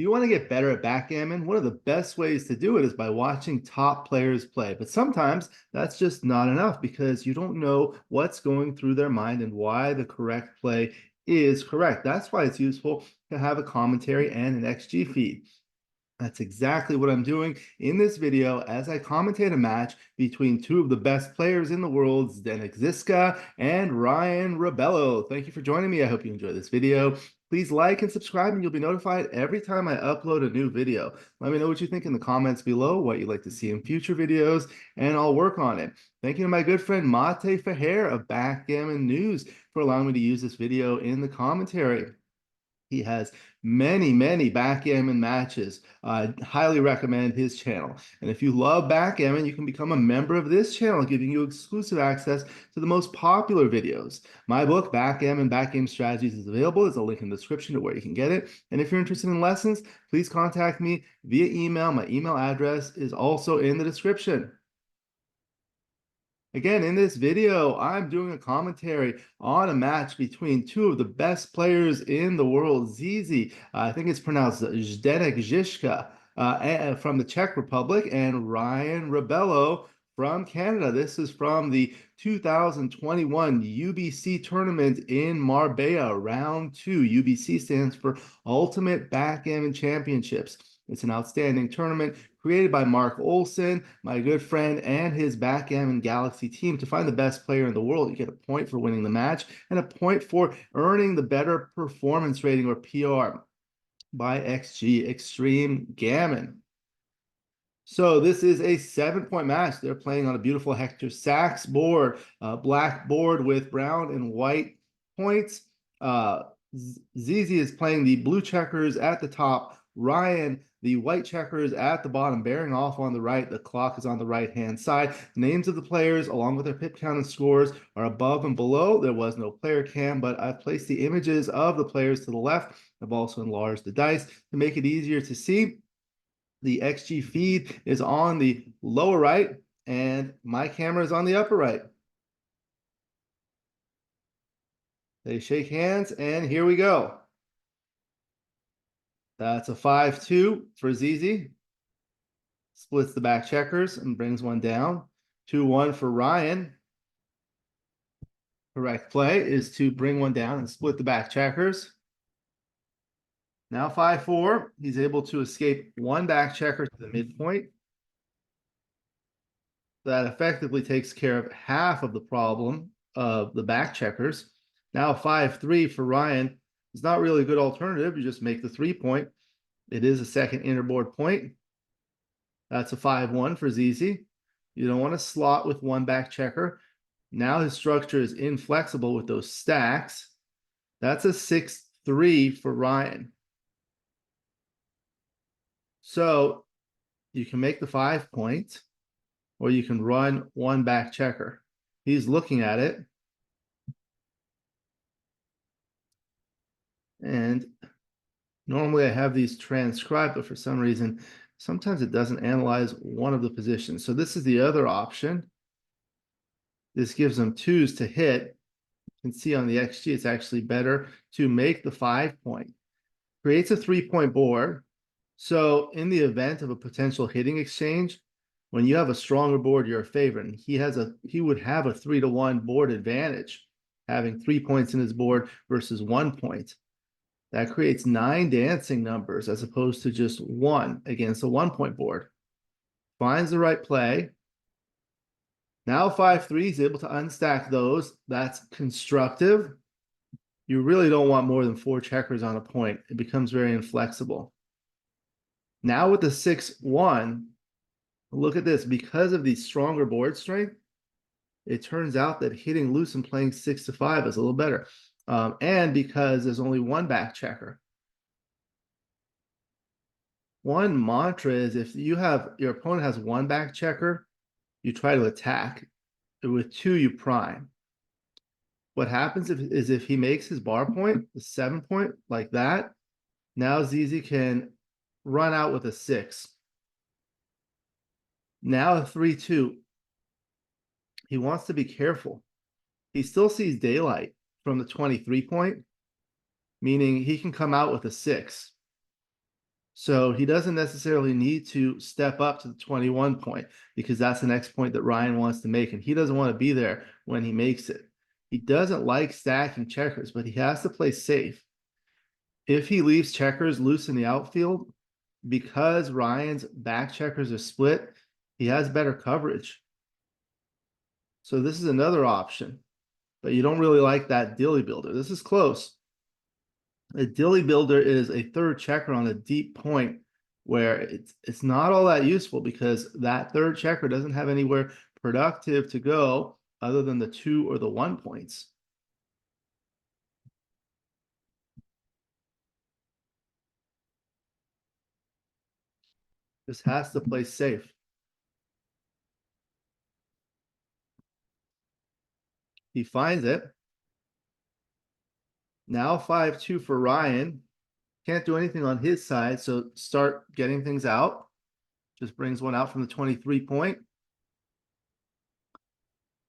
Do you want to get better at backgammon? One of the best ways to do it is by watching top players play. But sometimes that's just not enough because you don't know what's going through their mind and why the correct play is correct. That's why it's useful to have a commentary and an XG feed. That's exactly what I'm doing in this video as I commentate a match between two of the best players in the world, Zdenek Zizka and Ryan Rebelo. Thank you for joining me. I hope you enjoy this video. Please like and subscribe and you'll be notified every time I upload a new video. Let me know what you think in the comments below, what you'd like to see in future videos, and I'll work on it. Thank you to my good friend Feher of Backgammon News for allowing me to use this video in the commentary. He has many backgammon matches. I highly recommend his channel. And if you love backgammon, you can become a member of this channel, giving you exclusive access to the most popular videos. My book, Backgammon Strategies, is available. There's a link in the description to where you can get it. And if you're interested in lessons, please contact me via email. My email address is also in the description. Again, in this video, I'm doing a commentary on a match between two of the best players in the world, Zizi, I think it's pronounced Zdenek Zizka, from the Czech Republic, and Ryan Rebelo from Canada. This is from the 2021 UBC tournament in Marbella, round 2. UBC stands for Ultimate Backgammon Championships. It's an outstanding tournament created by Mark Olson, my good friend, and his Backgammon Galaxy team. To find the best player in the world, you get a point for winning the match and a point for earning the better performance rating, or PR, by XG Extreme Gammon. So this is a 7-point match. They're playing on a beautiful Hector Sachs board, black board with brown and white points. Zizi is playing the blue checkers at the top. Ryan, the white checkers at the bottom, bearing off on the right. The clock is on the right-hand side. Names of the players, along with their pip count and scores, are above and below. There was no player cam, but I've placed the images of the players to the left. I've also enlarged the dice to make it easier to see. The XG feed is on the lower right, and my camera is on the upper right. They shake hands, and here we go. That's a 5-2 for Zizi. Splits the back checkers and brings one down. 2-1 for Ryan. Correct play is to bring one down and split the back checkers. Now 5-4. He's able to escape one back checker to the midpoint. That effectively takes care of half of the problem of the back checkers. Now 5-3 for Ryan. It's not really a good alternative. You just make the 3-point. It is a second innerboard point. That's a 5-1 for Zizi. You don't want to slot with one back checker. Now his structure is inflexible with those stacks. That's a 6-3 for Ryan. So you can make the 5-point, or you can run one back checker. He's looking at it. And normally I have these transcribed, but for some reason, sometimes it doesn't analyze one of the positions. So this is the other option. This gives them 2s to hit. You can see on the XG, it's actually better to make the 5-point. Creates a 3-point board. So in the event of a potential hitting exchange, when you have a stronger board, you're a favorite. And he would have a 3-1 board advantage, having 3 points in his board versus 1 point. That creates 9 dancing numbers as opposed to just 1 against a 1-point board. Finds the right play. Now 5-3, he's able to unstack those. That's constructive. You really don't want more than 4 checkers on a point. It becomes very inflexible. Now with the 6-1, look at this. Because of the stronger board strength, it turns out that hitting loose and playing 6-5 is a little better. And because there's only one back checker. One mantra is if your opponent has one back checker, you try to attack. With 2, you prime. What happens is if he makes his bar point, the 7-point, like that, now Zizi can run out with a 6. Now a 3-2. He wants to be careful. He still sees daylight from the 23-point, meaning he can come out with a 6. So he doesn't necessarily need to step up to the 21 point because that's the next point that Ryan wants to make, and he doesn't want to be there when he makes it. He doesn't like stacking checkers, but he has to play safe. If he leaves checkers loose in the outfield, because Ryan's back checkers are split, he has better coverage. So this is another option, but you don't really like that dilly builder. This is close. A dilly builder is a third checker on a deep point where it's not all that useful because that third checker doesn't have anywhere productive to go other than the 2 or the 1 points. This has to play safe. He finds it. Now 5-2 for Ryan. Can't do anything on his side, so start getting things out. Just brings one out from the 23 point.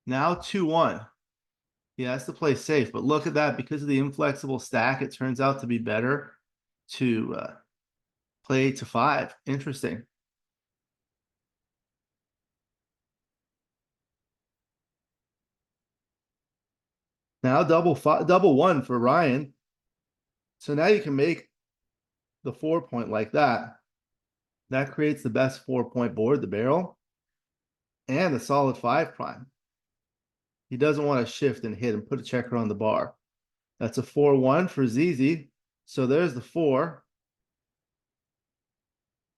Now 2-1. He has to play safe, but look at that. Because of the inflexible stack, it turns out to be better to play to 5. Interesting. Now double 1 for Ryan. So now you can make the 4 point like that. That creates the best 4 point board, the barrel, and a solid 5 prime. He doesn't want to shift and hit and put a checker on the bar. That's a 4-1 for ZZ. So there's the 4.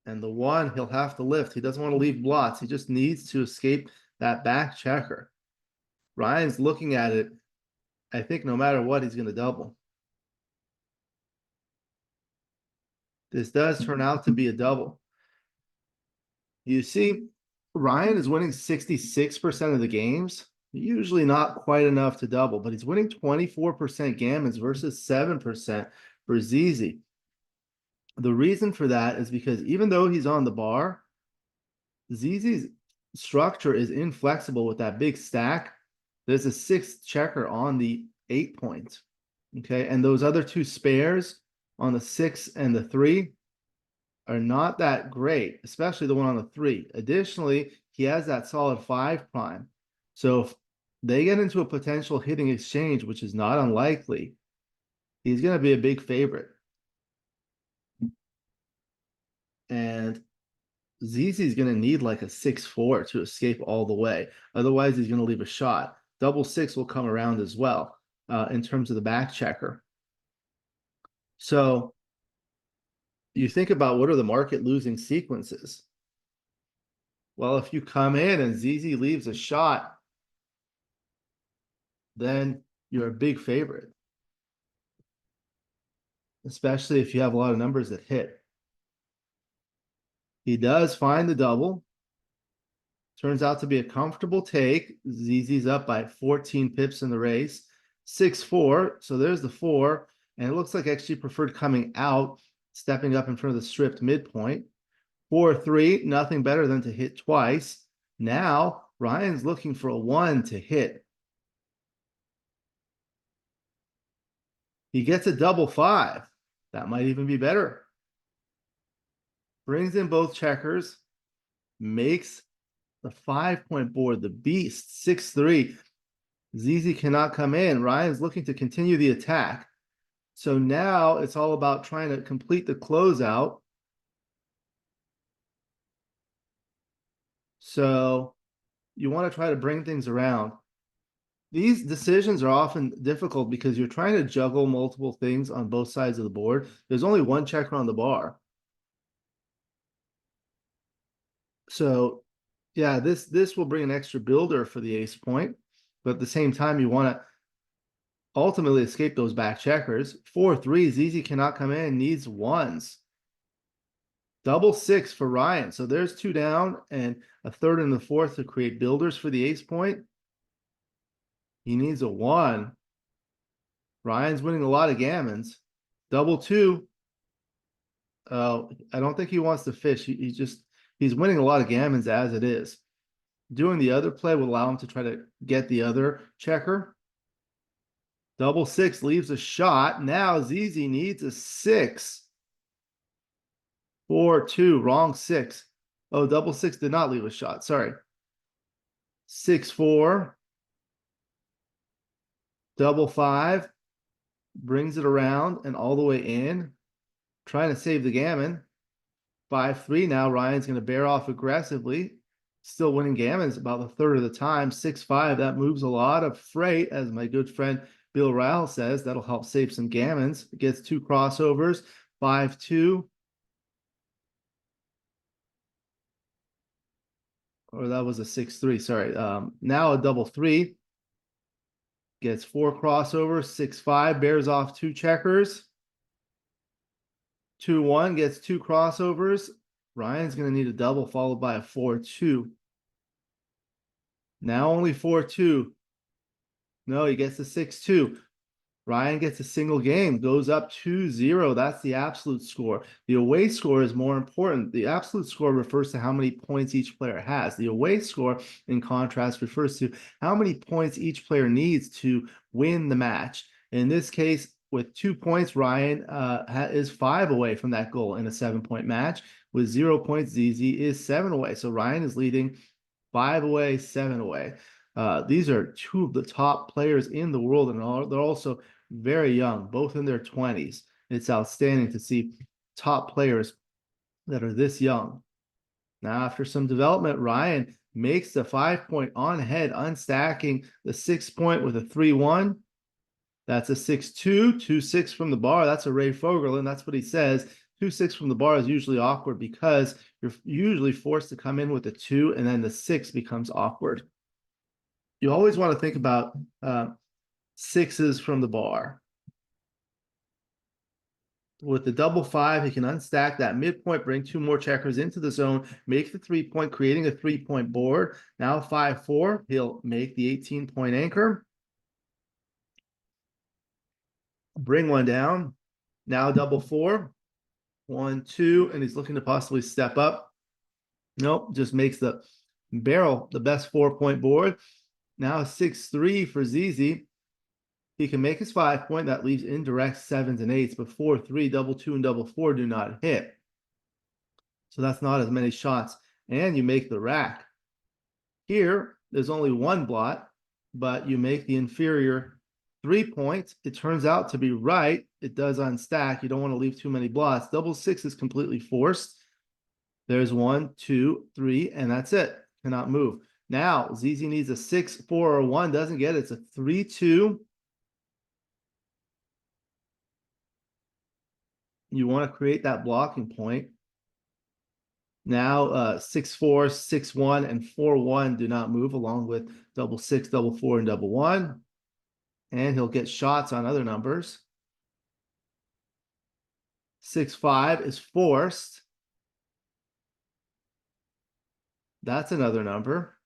And the 1 he'll have to lift. He doesn't want to leave blots. He just needs to escape that back checker. Ryan's looking at it. I think no matter what, he's going to double. This does turn out to be a double. You see, Ryan is winning 66% of the games. Usually not quite enough to double, but he's winning 24% gammons versus 7% for ZZ. The reason for that is because even though he's on the bar, ZZ's structure is inflexible with that big stack. There's a 6th checker on the 8 point. Okay, and those other 2 spares on the 6 and the 3 are not that great, especially the one on the 3. Additionally, he has that solid 5 prime. So if they get into a potential hitting exchange, which is not unlikely, he's going to be a big favorite. And ZZ is going to need like a 6-4 to escape all the way. Otherwise, he's going to leave a shot. Double 6 will come around as well in terms of the back checker. So you think about what are the market losing sequences? Well, if you come in and ZZ leaves a shot, then you're a big favorite, especially if you have a lot of numbers that hit. He does find the double. Turns out to be a comfortable take. ZZ's up by 14 pips in the race. 6-4. So there's the 4. And it looks like XG preferred coming out, stepping up in front of the stripped midpoint. 4-3. Nothing better than to hit twice. Now Ryan's looking for a 1 to hit. He gets a double 5. That might even be better. Brings in both checkers. Makes the 5 point board, the beast, 6-3. ZZ cannot come in. Ryan's looking to continue the attack. So now it's all about trying to complete the closeout. So you want to try to bring things around. These decisions are often difficult because you're trying to juggle multiple things on both sides of the board. There's only one checker on the bar. So yeah, this will bring an extra builder for the ace point, but at the same time, you want to ultimately escape those back checkers. 4-3, ZZ cannot come in, needs 1s. Double 6 for Ryan. So there's 2 down and a 3rd and the 4th to create builders for the ace point. He needs a 1. Ryan's winning a lot of gammons. Double 2. I don't think he wants to fish. He's winning a lot of gammons as it is. Doing the other play will allow him to try to get the other checker. Double 6 leaves a shot. Now ZZ needs a 6. 4-2, wrong 6. Oh, double 6 did not leave a shot. Sorry. 6-4, double 5, brings it around and all the way in, trying to save the gammon. 5-3 now. Ryan's going to bear off aggressively. Still winning gammons about a third of the time. 6-5, that moves a lot of freight, as my good friend Bill Ryle says. That'll help save some gammons. Gets 2 crossovers. 5-2. Or that was a 6-3, sorry. Now a double 3. Gets 4 crossovers. 6-5, bears off 2 checkers. 2-1, gets 2 crossovers. Ryan's going to need a double followed by a 4-2. Now only 4-2. No, he gets the 6-2. Ryan gets a single game, goes up 2-0. That's the absolute score. The away score is more important. The absolute score refers to how many points each player has. The away score, in contrast, refers to how many points each player needs to win the match. In this case, with 2 points, Ryan is 5 away from that goal in a 7-point match. With 0 points, ZZ is 7 away. So Ryan is leading 5 away, 7 away. These are 2 of the top players in the world, and they're also very young, both in their 20s. It's outstanding to see top players that are this young. Now, after some development, Ryan makes the 5-point on head, unstacking the 6-point with a 3-1. That's a 6-2, 2-6 from the bar. That's a Ray Fogerlin. That's what he says. 2-6 from the bar is usually awkward because you're usually forced to come in with a 2, and then the 6 becomes awkward. You always want to think about 6s from the bar. With the double 5, he can unstack that midpoint, bring 2 more checkers into the zone, make the 3-point, creating a 3-point board. Now 5-4, he'll make the 18-point anchor. Bring one down. Now double 4. 1, 2, and he's looking to possibly step up. Nope, just makes the barrel the best 4-point board. Now 6-3 for ZZ. He can make his 5-point. That leaves indirect 7s and 8s, but 4-3, double 2, and double 4 do not hit. So that's not as many shots. And you make the rack. Here, there's only 1 blot, but you make the inferior 3-point. It turns out to be right. It does unstack. You don't want to leave too many blots. Double 6 is completely forced. There's 1, 2, 3, and that's it. Cannot move. Now, ZZ needs a 6, 4, or 1. Doesn't get it. It's a 3-2. You want to create that blocking point. Now 6-4, 6-1, and 4-1 do not move, along with double 6, double 4, and double 1. And he'll get shots on other numbers. 6-5 is forced. That's another number.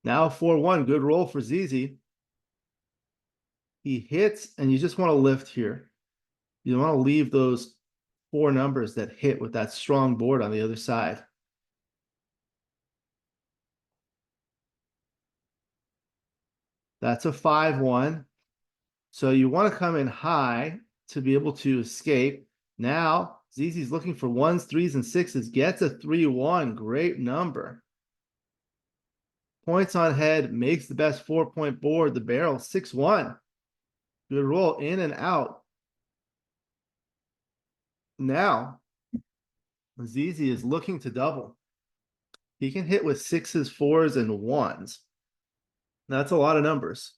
Now 4-1, good roll for ZZ. He hits, and you just want to lift here. You want to leave those 4 numbers that hit with that strong board on the other side. That's a 5-1. So you want to come in high to be able to escape. Now, ZZ's looking for 1s, 3s, and 6s. Gets a 3-1. Great number. Points on head, makes the best 4-point board. The barrel, 6-1. Good roll, in and out. Now, ZZ is looking to double. He can hit with 6s, 4s, and 1s. That's a lot of numbers.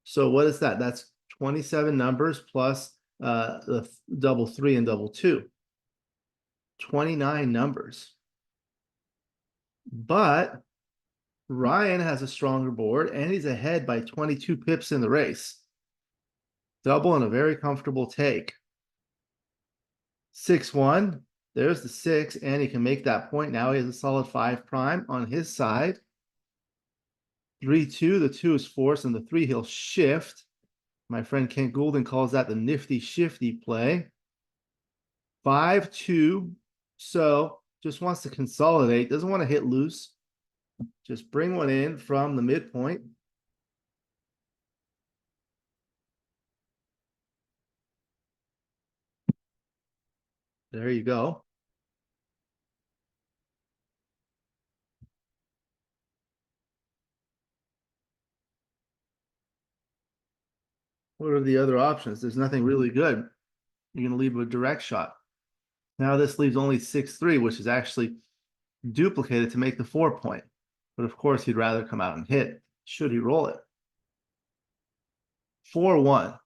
So what is that? That's 27 numbers plus the double 3 and double 2. 29 numbers. But Ryan has a stronger board, and he's ahead by 22 pips in the race. Double and a very comfortable take. 6-1. There's the 6, and he can make that point. Now he has a solid 5 prime on his side. 3-2. The 2 is forced, and the 3 he'll shift. My friend Kent Goulden calls that the nifty shifty play. 5-2. So just wants to consolidate. Doesn't want to hit loose. Just bring one in from the midpoint. There you go. What are the other options? There's nothing really good. You're going to leave a direct shot. Now this leaves only 6-3, which is actually duplicated to make the 4-point. But of course, he'd rather come out and hit. Should he roll it? 4-1.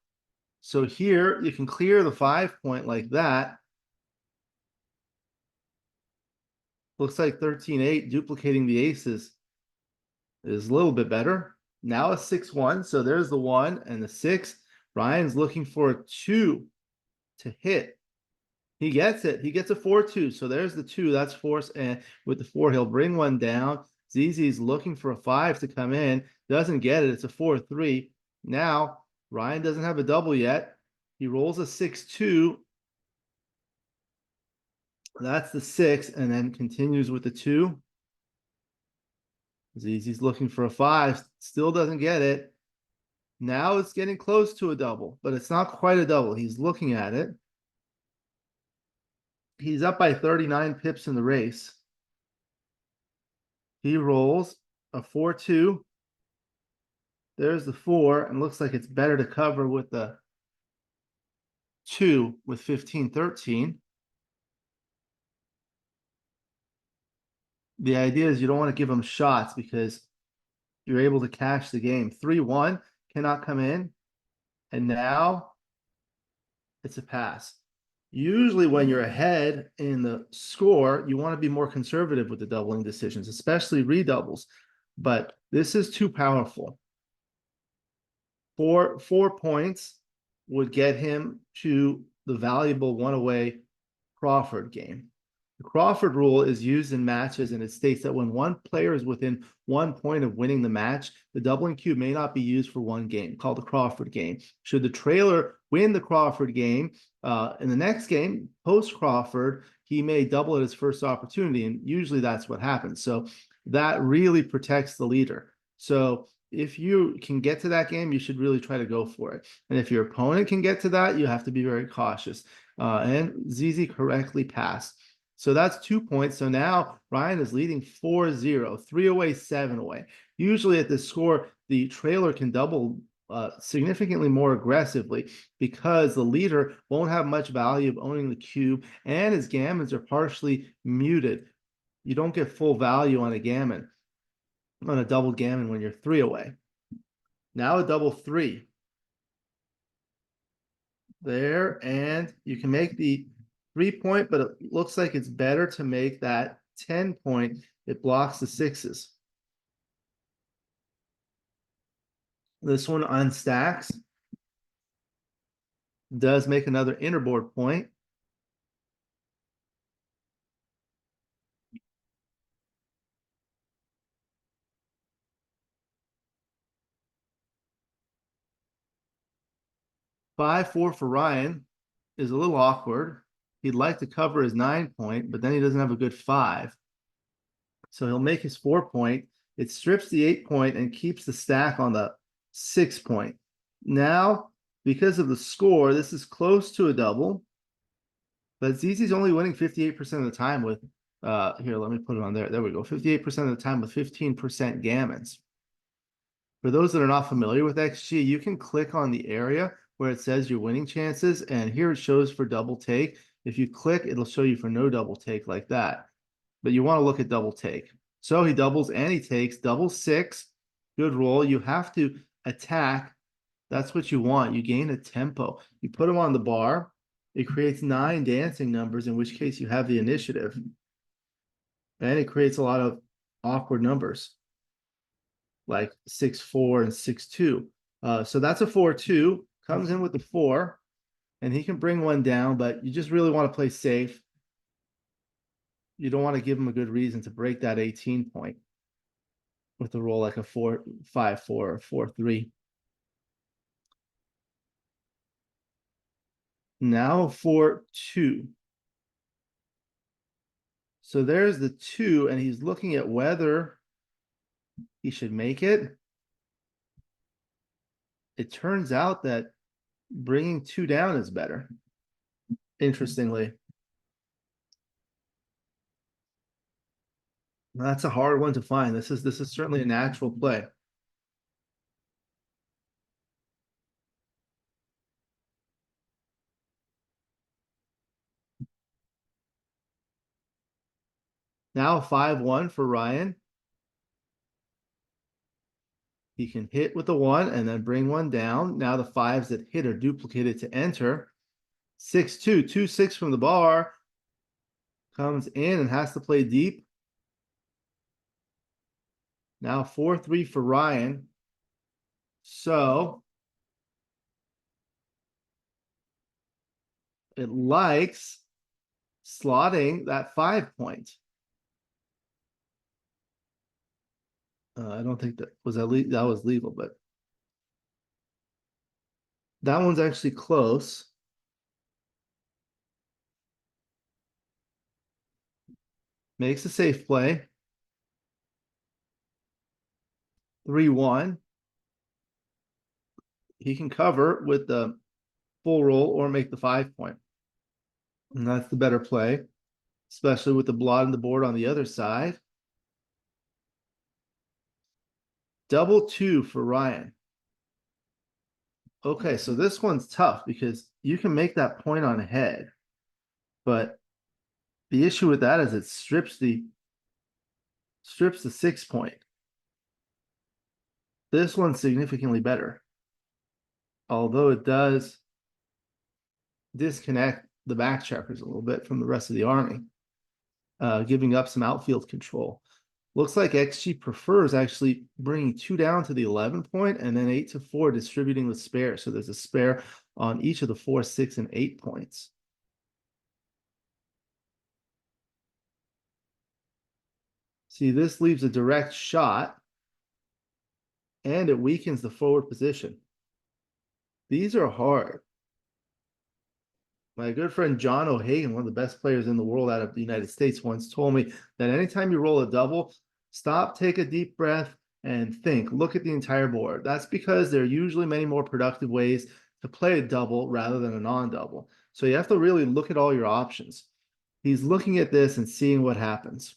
So here you can clear the 5-point like that. Looks like 13-8, duplicating the aces is a little bit better. Now a 6-1. So there's the 1 and the 6. Ryan's looking for a 2 to hit. He gets it. He gets a 4-2. So there's the 2. That's force. And with the 4, he'll bring one down. ZZ's looking for a 5 to come in. Doesn't get it. It's a 4-3. Now, Ryan doesn't have a double yet. He rolls a 6-2. That's the 6, and then continues with the 2. ZZ's looking for a 5. Still doesn't get it. Now it's getting close to a double, but it's not quite a double. He's looking at it. He's up by 39 pips in the race. He rolls a 4-2. There's the 4, and looks like it's better to cover with the 2 with 15-13. The idea is you don't want to give him shots because you're able to cash the game. 3-1 cannot come in, and now it's a pass. Usually when you're ahead in the score, you want to be more conservative with the doubling decisions, especially redoubles. But this is too powerful. 4 points would get him to the valuable one-away Crawford game. The Crawford rule is used in matches, and it states that when one player is within 1 point of winning the match, the doubling cube may not be used for one game, called the Crawford game. Should the trailer win the Crawford game, in the next game, post-Crawford, he may double at his first opportunity, and usually that's what happens. So that really protects the leader. So if you can get to that game, you should really try to go for it. And if your opponent can get to that, you have to be very cautious. And ZZ correctly passed. So that's 2 points. So now Ryan is leading 4-0, 3 away, 7 away. Usually at this score, the trailer can double significantly more aggressively because the leader won't have much value of owning the cube, and his gammons are partially muted. You don't get full value on a gammon, on a double gammon when you're 3 away. Now a double 3. There, and you can make the 3-point, but it looks like it's better to make that 10-point. It blocks the 6s. This one unstacks. Does make another innerboard point. Five, 4 for Ryan is a little awkward. He'd like to cover his 9-point, but then he doesn't have a good 5. So he'll make his 4-point. It strips the 8-point and keeps the stack on the 6-point. Now, because of the score, this is close to a double, but ZZ's only winning 58% of the time with, here, let me put it on there. There we go. 58% of the time with 15% gammons. For those that are not familiar with XG, you can click on the area where it says your winning chances, and here it shows for double take. If you click, it'll show you for no double take like that. But you want to look at double take. So he doubles and he takes double 6. Good roll. You have to attack. That's what you want. You gain a tempo. You put him on the bar. It creates 9 dancing numbers, in which case you have the initiative. And it creates a lot of awkward numbers, like 6-4 and 6-2. So that's a 4-2. Comes in with the 4, and he can bring one down, but you just really want to play safe. You don't want to give him a good reason to break that 18-point with a roll like a 4-5-4 or 4-3. Now 4-2. So there's the 2, and he's looking at whether he should make it. It turns out that bringing 2 down is better, interestingly. That's a hard one to find. This is certainly a natural play. Now 5-1 for Ryan. He can hit with the one and then bring one down. Now the fives that hit are duplicated to enter. 6-2, 2-6 from the bar. Comes in and has to play deep. Now 4-3 for Ryan. So it likes slotting that 5 point. I don't think that was that was legal, but that one's actually close. Makes a safe play. 3-1. He can cover with the full roll or make the 5 point. And that's the better play, especially with the blot on the board on the other side. Double 2 for Ryan. Okay, so this one's tough because you can make that point on head, but the issue with that is it strips the 6 point. This one's significantly better, although it does disconnect the back checkers a little bit from the rest of the army, giving up some outfield control. Looks like XG prefers actually bringing 2 down to the 11 point and then 8-4 distributing the spare. So there's a spare on each of the 4, 6, and 8 points. See, this leaves a direct shot and it weakens the forward position. These are hard. My good friend John O'Hagan, one of the best players in the world out of the United States, once told me that anytime you roll a double, stop, take a deep breath, and think. Look at the entire board. That's because there are usually many more productive ways to play a double rather than a non-double. So you have to really look at all your options. He's looking at this and seeing what happens.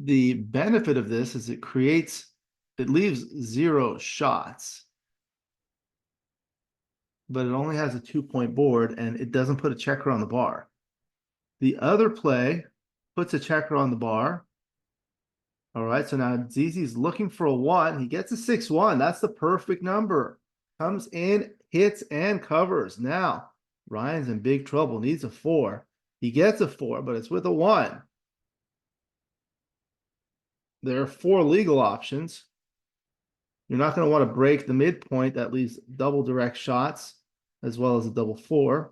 The benefit of this is it leaves 0 shots, but it only has a 2-point board and it doesn't put a checker on the bar. The other play puts a checker on the bar. All right, so now Zizi's looking for a 1. He gets a 6-1. That's the perfect number. Comes in, hits, and covers. Now, Ryan's in big trouble, needs a 4. He gets a 4, but it's with a 1. There are 4 legal options. You're not going to want to break the midpoint that leaves double direct shots as well as a double 4.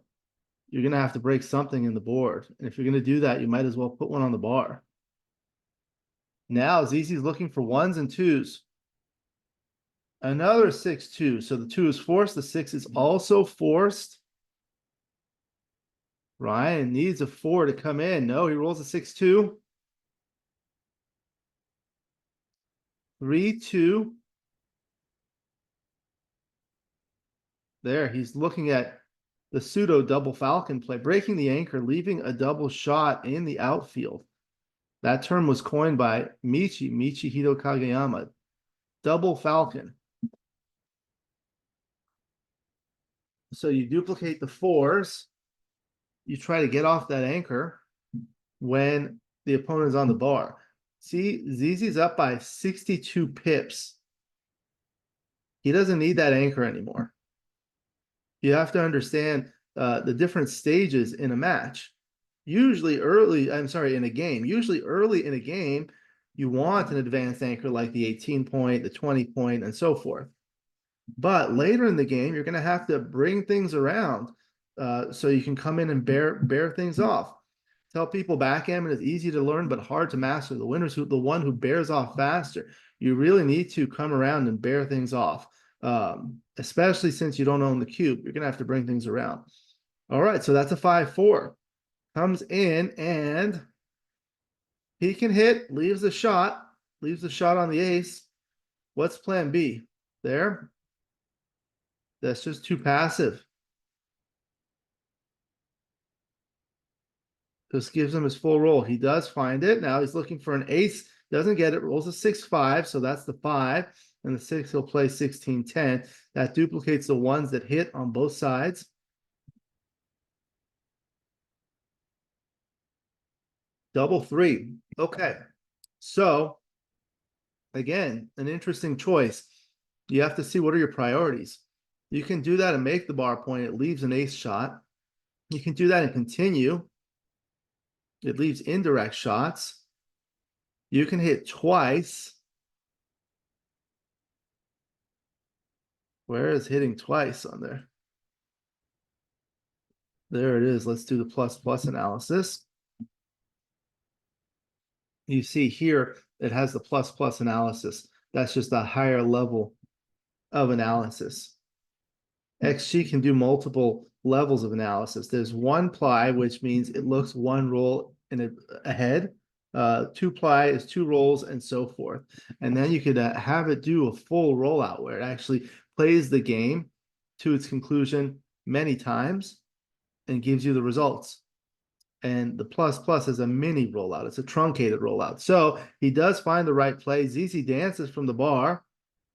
You're going to have to break something in the board. And if you're going to do that, you might as well put one on the bar. Now Zizi's looking for 1s and 2s. Another 6-2. So the 2 is forced. The 6 is also forced. Ryan needs a 4 to come in. No, he rolls a 6-2. 3-2. There, he's looking at the pseudo double falcon play, breaking the anchor, leaving a double shot in the outfield. That term was coined by Michihito Kageyama. Double falcon. So you duplicate the 4s. You try to get off that anchor when the opponent is on the bar. See, Zizi's up by 62 pips. He doesn't need that anchor anymore. You have to understand the different stages in a match. Usually early in a game, you want an advanced anchor like the 18 point, the 20 point, and so forth. But later in the game, you're going to have to bring things around so you can come in and bear things off. Tell people backgammon is easy to learn but hard to master. The winner's the one who bears off faster. You really need to come around and bear things off, especially since you don't own the cube. You're going to have to bring things around. All right, so that's a 5-4. Comes in and he can hit, leaves the shot on the ace. What's plan B? There. That's just too passive. This gives him his full roll. He does find it. Now he's looking for an ace. Doesn't get it. Rolls a 6-5. So that's the 5. And the 6, he'll play 16-10. That duplicates the ones that hit on both sides. Double 3. Okay. So, again, an interesting choice. You have to see what are your priorities. You can do that and make the bar point. It leaves an ace shot. You can do that and continue. It leaves indirect shots. You can hit twice. Where is hitting twice on there? There it is. Let's do the plus analysis. You see here, it has the plus analysis. That's just a higher level of analysis. XG can do multiple levels of analysis. There's one ply, which means it looks one roll ahead. Two ply is 2 rolls and so forth. And then you could have it do a full rollout where it actually plays the game to its conclusion many times and gives you the results. And the plus is a mini rollout. It's a truncated rollout. So he does find the right play. ZZ dances from the bar.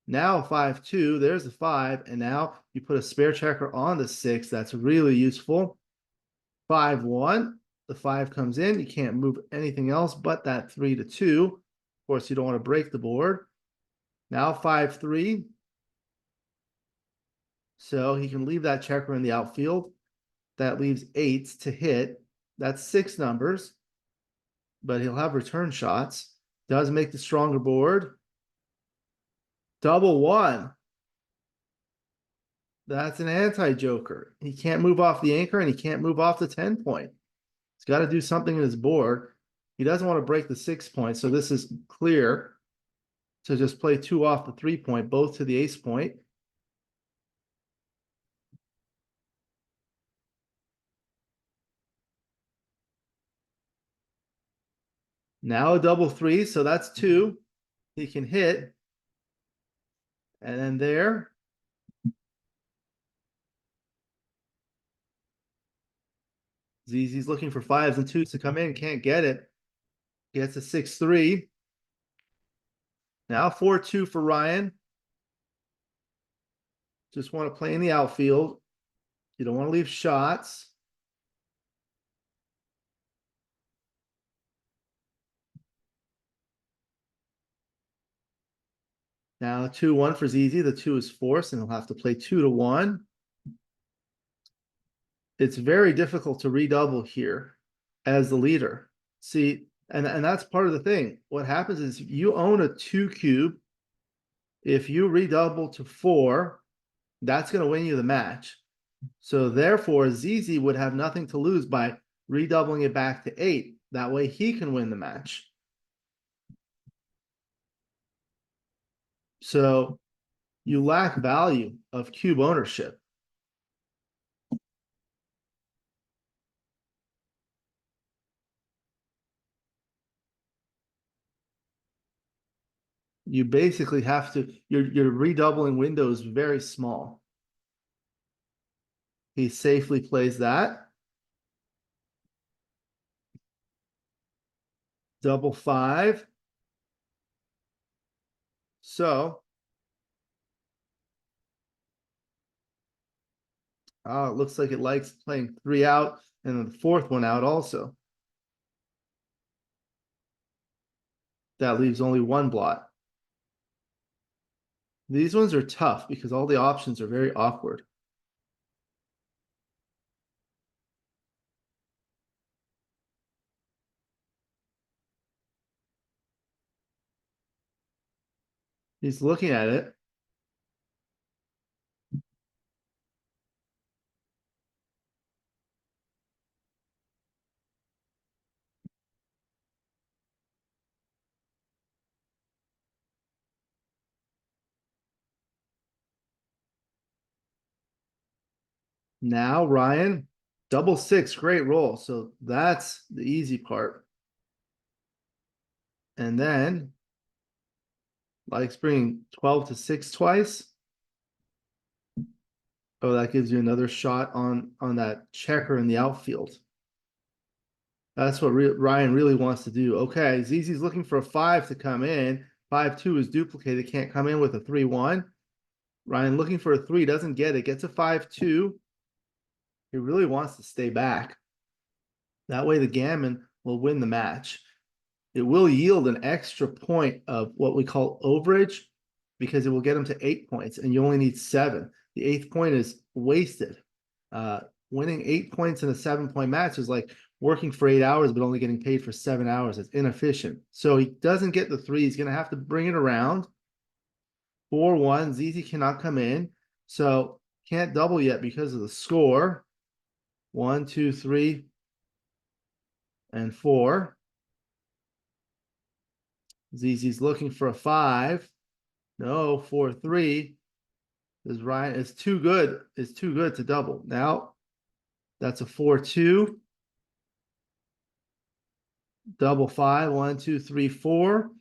Now 5-2, there's the 5, and now you put a spare checker on the 6. That's really useful. 5-1, the 5 comes in. You can't move anything else but that 3-2. Of course, you don't want to break the board. Now 5-3. So he can leave that checker in the outfield. That leaves 8s to hit. That's 6 numbers, but he'll have return shots. Does make the stronger board. Double 1. That's an anti-joker. He can't move off the anchor and he can't move off the 10 point. He's got to do something in his board. He doesn't want to break the 6 point, so this is clear to just play 2 off the 3 point, both to the ace point. Now a double 3, so that's 2. He can hit. And then there. ZZ's looking for 5s and 2s to come in, can't get it. Gets a 6-3. Now 4-2 for Ryan. Just want to play in the outfield. You don't want to leave shots. Now 2-1 for ZZ. The 2 is forced, and he'll have to play 2-1. It's very difficult to redouble here as the leader. See, and that's part of the thing. What happens is you own a 2 cube. If you redouble to 4, that's going to win you the match. So therefore, ZZ would have nothing to lose by redoubling it back to 8. That way he can win the match. So you lack value of cube ownership. You basically have to, your redoubling window is very small. He safely plays that. Double 5. So, it looks like it likes playing 3 out and then the 4th one out also. That leaves only 1 blot. These ones are tough because all the options are very awkward. He's looking at it. Now Ryan, double 6, great roll. So that's the easy part. And then likes bringing 12 to 6 twice. Oh, that gives you another shot on that checker in the outfield. That's what Ryan really wants to do. Okay, ZZ's looking for a 5 to come in. 5-2 is duplicated, can't come in with a 3-1. Ryan looking for a 3, doesn't get it, gets a 5-2. He really wants to stay back. That way the gammon will win the match. It will yield an extra point of what we call overage because it will get him to 8 points and you only need 7. The 8th point is wasted. Winning 8 points in a 7-point match is like working for 8 hours but only getting paid for 7 hours. It's inefficient. So he doesn't get the 3. He's going to have to bring it around. 4-1. ZZ cannot come in. So can't double yet because of the score. 1, 2, 3, and 4. ZZ's looking for a 5. No, 4-3. Is Ryan, it's too good. It's too good to double. Now that's a 4-2. Double 5. 1, 2, 3, 4.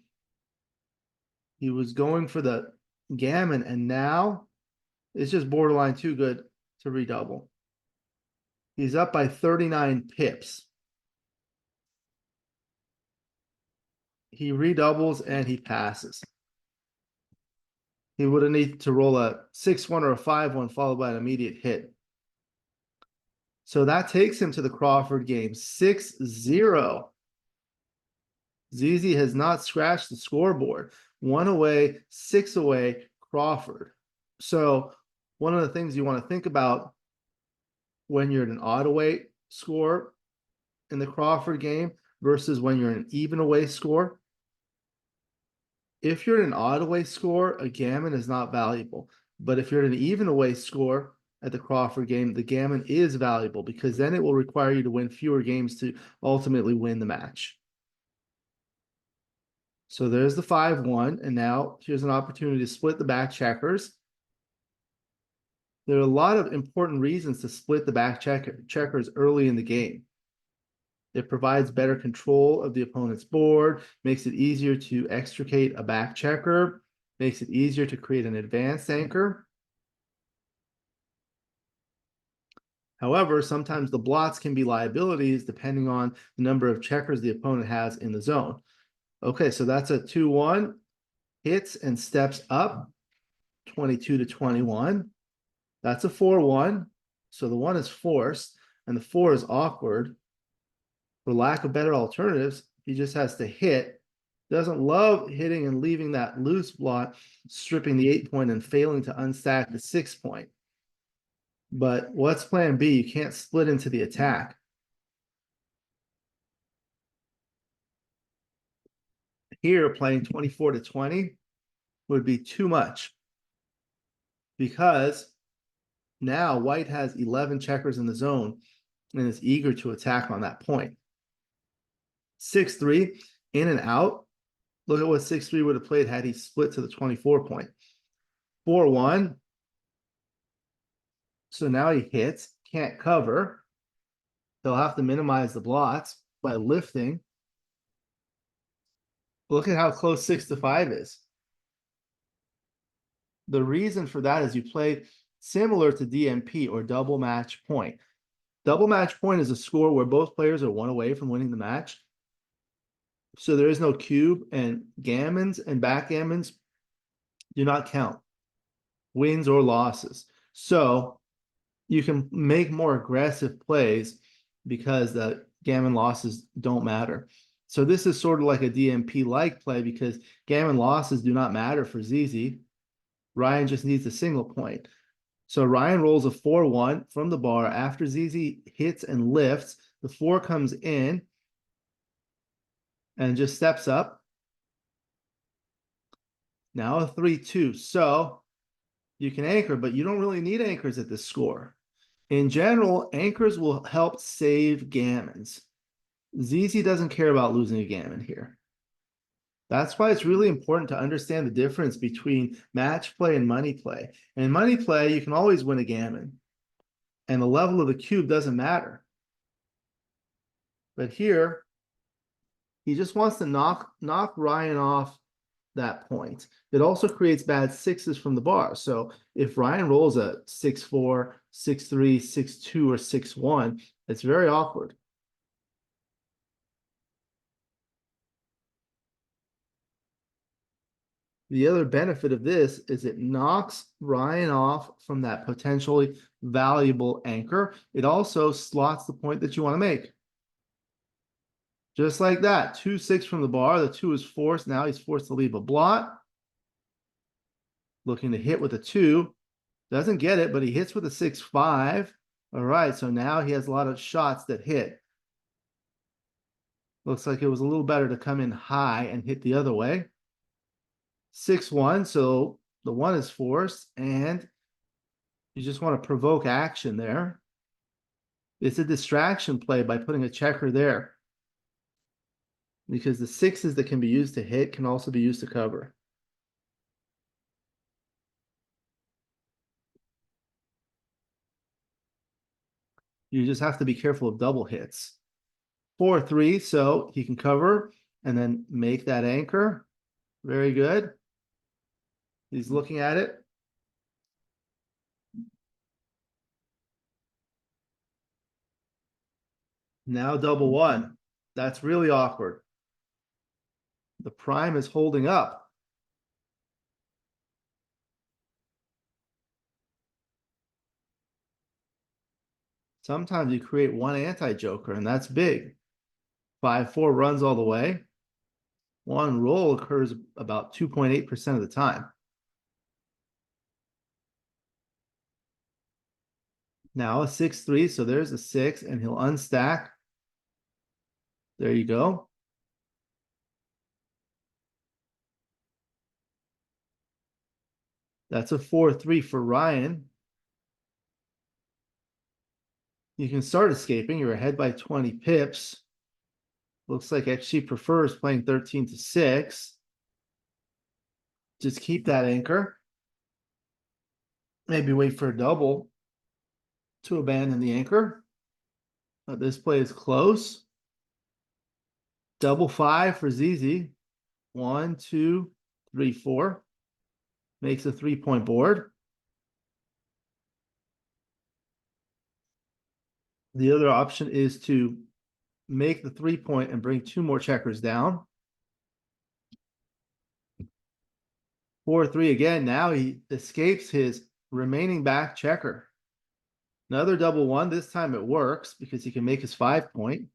He was going for the gammon, and now it's just borderline too good to redouble. He's up by 39 pips. He redoubles and he passes. He would have needed to roll a 6-1 or a 5-1 followed by an immediate hit. So that takes him to the Crawford game, 6-0. ZZ has not scratched the scoreboard. 1 away, 6 away, Crawford. So one of the things you want to think about when you're at an odd away score in the Crawford game versus when you're in an even away score. If you're at an odd away score, a gammon is not valuable. But if you're at an even away score at the Crawford game, the gammon is valuable because then it will require you to win fewer games to ultimately win the match. So there's the 5-1, and now here's an opportunity to split the back checkers. There are a lot of important reasons to split the back checkers early in the game. It provides better control of the opponent's board, makes it easier to extricate a back checker, makes it easier to create an advanced anchor. However, sometimes the blots can be liabilities depending on the number of checkers the opponent has in the zone. Okay, so that's a 2-1, hits and steps up, 22-21. That's a 4-1, so the 1 is forced, and the 4 is awkward. For lack of better alternatives, he just has to hit. Doesn't love hitting and leaving that loose blot, stripping the 8 point and failing to unstack the 6 point. But what's plan B? You can't split into the attack. Here, playing 24-20 would be too much because now white has 11 checkers in the zone and is eager to attack on that point. 6-3, in and out. Look at what 6-3 would have played had he split to the 24 point. 4-1. So now he hits, can't cover. They'll have to minimize the blots by lifting. Look at how close 6-5 is. The reason for that is you play similar to DMP or double match point. Double match point is a score where both players are 1 away from winning the match. So there is no cube, and gammons and backgammons do not count, wins or losses. So you can make more aggressive plays because the gammon losses don't matter. So this is sort of like a DMP-like play because gammon losses do not matter for ZZ. Ryan just needs a single point. So Ryan rolls a 4-1 from the bar. After ZZ hits and lifts, the 4 comes in and just steps up. Now a 3-2. So you can anchor, but you don't really need anchors at this score. In general, anchors will help save gammons. ZZ doesn't care about losing a gammon here. That's why it's really important to understand the difference between match play and money play. In money play, you can always win a gammon, and the level of the cube doesn't matter. But here, he just wants to knock Ryan off that point. It also creates bad sixes from the bar. So if Ryan rolls a 6-4, 6-3, 6-2, or 6-1, it's very awkward. The other benefit of this is it knocks Ryan off from that potentially valuable anchor. It also slots the point that you want to make. Just like that, 2-6 from the bar. The 2 is forced. Now he's forced to leave a blot. Looking to hit with a 2. Doesn't get it, but he hits with a 6-5. All right, so now he has a lot of shots that hit. Looks like it was a little better to come in high and hit the other way. 6-1, so the 1 is forced, and you just want to provoke action there. It's a distraction play by putting a checker there, because the 6s that can be used to hit can also be used to cover. You just have to be careful of double hits. 4-3, so he can cover and then make that anchor. Very good. He's looking at it. Now double 1. That's really awkward. The prime is holding up. Sometimes you create one anti-joker, and that's big. 5-4 runs all the way. One roll occurs about 2.8% of the time. Now a 6-3, so there's a 6, and he'll unstack. There you go. That's a 4-3 for Ryan. You can start escaping. You're ahead by 20 pips. Looks like XG prefers playing 13-6. Just keep that anchor. Maybe wait for a double to abandon the anchor. This play is close. Double 5 for ZZ. 1, 2, 3, 4. Makes a 3-point board. The other option is to make the 3-point and bring 2 more checkers down. 4-3 again. Now he escapes his remaining back checker. Another double 1. This time it works because he can make his 5-point.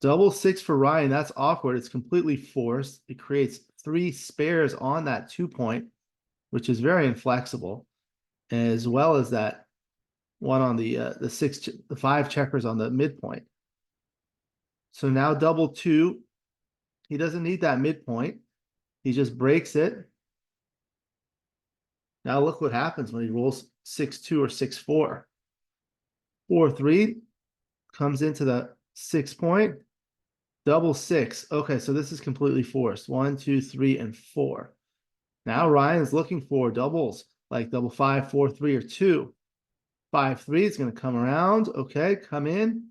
Double 6 for Ryan. That's awkward. It's completely forced. It creates 3 spares on that 2-point, which is very inflexible, as well as that one on the 5 checkers on the midpoint. So now double 2. He doesn't need that midpoint. He just breaks it. Now look what happens when he rolls 6-2 or 6-4. 4-3 comes into the 6-point. Double 6. Okay, so this is completely forced. 1, 2, 3, and 4. Now Ryan is looking for doubles like double 5, 4, 3, or 2. 5-3 is going to come around. Okay, come in.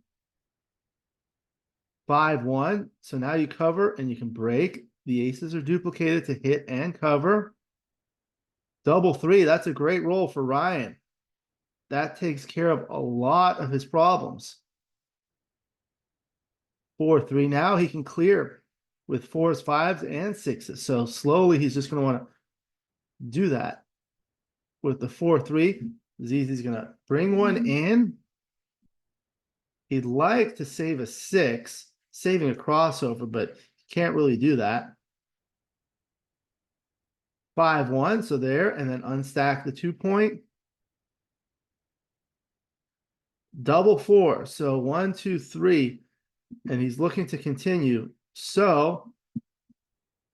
5-1. So now you cover and you can break. The aces are duplicated to hit and cover. Double 3. That's a great roll for Ryan. That takes care of a lot of his problems. 4-3. Now he can clear with 4s, 5s, and 6s. So slowly he's just going to want to do that. With the 4-3, ZZ's going to bring one in. He'd like to save a 6, saving a crossover, but can't really do that. 5-1, so there, and then unstack the 2-point. Double 4, so 1, 2, 3, and he's looking to continue. So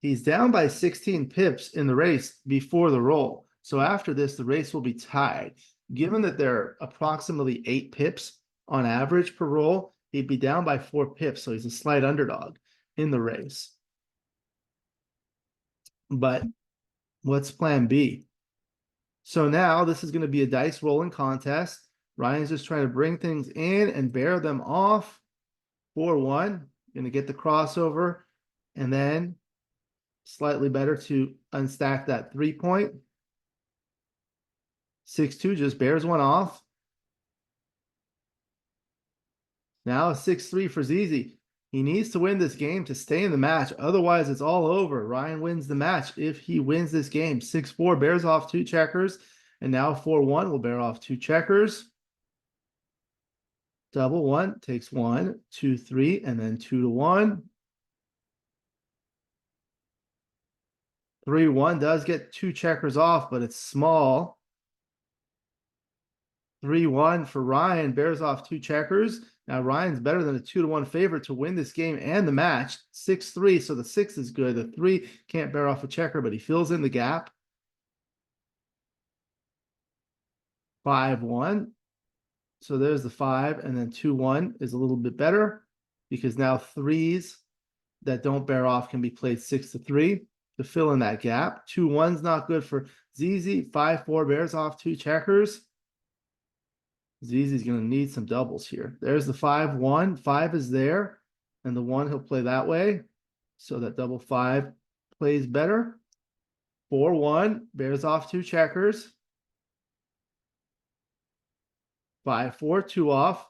he's down by 16 pips in the race before the roll. So after this, the race will be tied. Given that there are approximately 8 pips on average per roll, he'd be down by 4 pips, so he's a slight underdog in the race. But what's plan B? So now this is going to be a dice rolling contest. Ryan's just trying to bring things in and bear them off. 4-1, going to get the crossover And then slightly better to unstack that 3-point. 6-2 just bears one off. Now a 6-3 for Zizi. He needs to win this game to stay in the match. Otherwise, it's all over. Ryan wins the match if he wins this game. 6-4 bears off 2 checkers. And now 4-1 will bear off 2 checkers. Double 1 takes 1, 2, 3, and then 2 to 1. 3-1 does get 2 checkers off, but it's small. 3-1 for Ryan, bears off 2 checkers. Now Ryan's better than a 2-1 favorite to win this game and the match. 6-3, so the 6 is good. The 3 can't bear off a checker, but he fills in the gap. 5-1. So there's the 5, and then 2-1 is a little bit better because now 3s that don't bear off can be played 6-3 to fill in that gap. 2-1's not good for Zizi. 5-4 bears off 2 checkers. Zizi's going to need some doubles here. There's the 5-1. 5 is there, and the 1 he'll play that way. So that double 5 plays better. 4-1 bears off 2 checkers. 5-4, 2 off.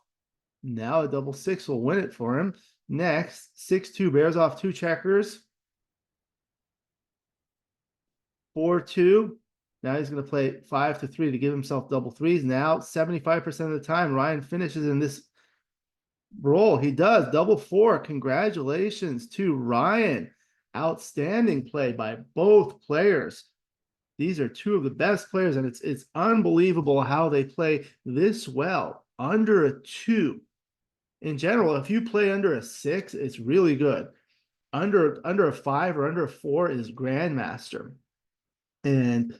Now a double 6 will win it for him. Next, 6-2 bears off 2 checkers. 4-2. Now he's going to play 5-3 to give himself double 3s. Now, 75% of the time, Ryan finishes in this roll. He does. Double 4. Congratulations to Ryan. Outstanding play by both players. These are 2 of the best players, and it's unbelievable how they play this well. Under a 2. In general, if you play under a 6, it's really good. Under a 5 or under a 4 is Grandmaster. And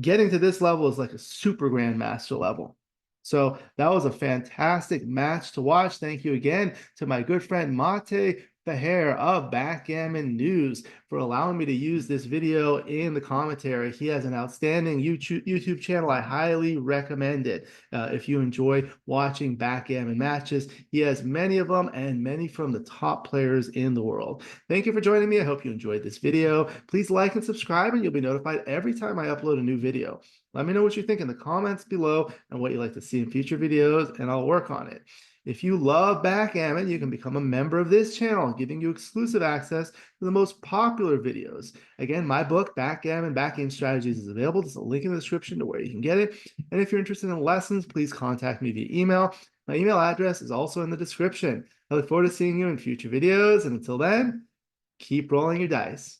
getting to this level is like a super grandmaster level. So that was a fantastic match to watch. Thank you again to my good friend Mate Feher of Backgammon News for allowing me to use this video in the commentary. He has an outstanding YouTube channel. I highly recommend it. If you enjoy watching backgammon matches, he has many of them and many from the top players in the world. Thank you for joining me. I hope you enjoyed this video. Please like and subscribe, and you'll be notified every time I upload a new video. Let me know what you think in the comments below and what you'd like to see in future videos, and I'll work on it. If you love backgammon, you can become a member of this channel, giving you exclusive access to the most popular videos. Again, my book, Backgammon Backgame Strategies, is available. There's a link in the description to where you can get it. And if you're interested in lessons, please contact me via email. My email address is also in the description. I look forward to seeing you in future videos. And until then, keep rolling your dice.